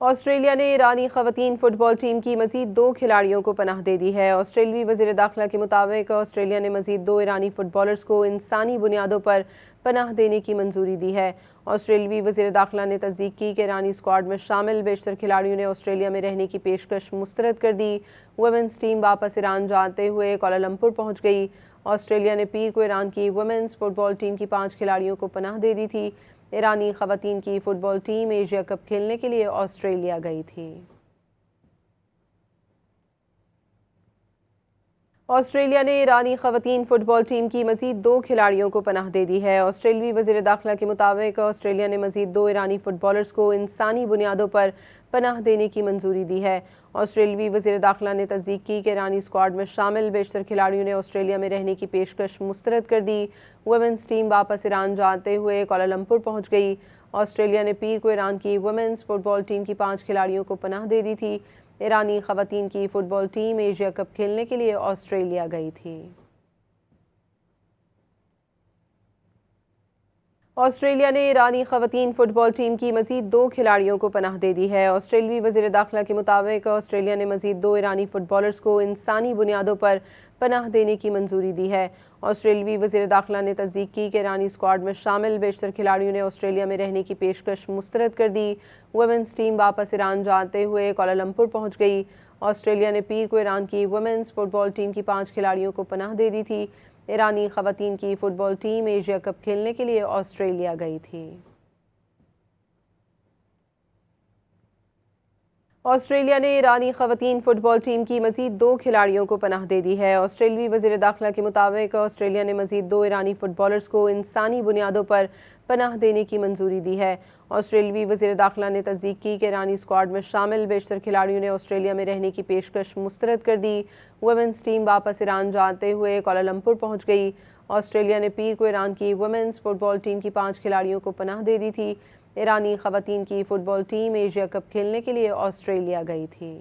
Australia نے ایرانی خواتین فٹ بال ٹیم کی مزید 2 کھلاڑیوں کو پناہ دے دی ہے۔ آسٹریلوی وزیر داخلہ کے مطابق آسٹریلیا نے مزید 2 ایرانی فٹ بالرز کو انسانی بنیادوں پر پناہ دینے کی منظوری دی ہے۔ آسٹریلوی وزیر داخلہ نے تصدیق کی کہ ایرانی اسکواڈ میں شامل بیشتر کھلاڑیوں نے آسٹریلیا میں رہنے کی پیشکش مسترد کر دی۔ ویمنز ٹیم واپس ایران جاتے ہوئے کوالالمپور پہنچ گئی۔ آسٹریلیا نے پیر کو ایران کی ویمنز فٹ بال ٹیم کی 5 کھلاڑیوں کو پناہ دے دی تھی۔ ایرانی خواتین کی فٹ بال ٹیم ایشیا کپ کھیلنے کے لیے آسٹریلیا گئی تھی۔ آسٹریلیا نے ایرانی خواتین فٹ بال ٹیم کی مزید 2 کھلاڑیوں کو پناہ دے دی ہے۔ آسٹریلوی وزیر داخلہ کے مطابق آسٹریلیا نے مزید 2 ایرانی فٹ بالرز کو انسانی بنیادوں پر پناہ دینے کی منظوری دی ہے۔ آسٹریلوی وزیر داخلہ نے تصدیق کی کہ ایرانی اسکواڈ میں شامل بیشتر کھلاڑیوں نے آسٹریلیا میں رہنے کی پیشکش مسترد کر دی۔ ویمنز ٹیم واپس ایران جاتے ہوئے کوالالمپور پہنچ گئی۔ آسٹریلیا نے پیر کو ایران کی ویمنز فٹ بال ٹیم کی 5 کھلاڑیوں کو پناہ دے دی تھی۔ ایرانی خواتین کی فٹ بال ٹیم ایشیا کپ کھیلنے کے لیے آسٹریلیا گئی تھی۔ آسٹریلیا نے ایرانی خواتین فٹ بال ٹیم کی مزید 2 کھلاڑیوں کو پناہ دے دی ہے۔ آسٹریلوی وزیر داخلہ کے مطابق آسٹریلیا نے مزید 2 ایرانی فٹ بالرز کو انسانی بنیادوں پر پناہ دینے کی منظوری دی ہے۔ آسٹریلوی وزیر داخلہ نے تصدیق کی کہ ایرانی اسکواڈ میں شامل بیشتر کھلاڑیوں نے آسٹریلیا میں رہنے کی پیشکش مسترد کر دی۔ ویمنز ٹیم واپس ایران جاتے ہوئے کوالالمپور پہنچ گئی۔ آسٹریلیا نے پیر کو ایران کی ویمنز فٹ بال ٹیم کی 5 کھلاڑیوں کو پناہ دے دی تھی۔ ایرانی خواتین کی فٹ بال ٹیم ایشیا کپ کھیلنے کے لیے آسٹریلیا گئی تھی۔ آسٹریلیا نے ایرانی خواتین فٹ بال ٹیم کی مزید 2 کھلاڑیوں کو پناہ دے دی ہے۔ آسٹریلوی وزیر داخلہ کے مطابق آسٹریلیا نے مزید 2 ایرانی فٹ بالرز کو انسانی بنیادوں پر پناہ دینے کی منظوری دی ہے۔ آسٹریلوی وزیر داخلہ نے تصدیق کی کہ ایرانی اسکواڈ میں شامل بیشتر کھلاڑیوں نے آسٹریلیا میں رہنے کی پیشکش مسترد کر دی۔ ویمنز ٹیم واپس ایران جاتے ہوئے کوالالمپور پہنچ گئی۔ آسٹریلیا نے پیر کو ایران کی ویمنز فٹ بال ٹیم کی 5 کھلاڑیوں کو پناہ دے دی تھی۔ ایرانی خواتین کی فٹ بال ٹیم ایشیا کپ کھیلنے کے لیے آسٹریلیا گئی تھی۔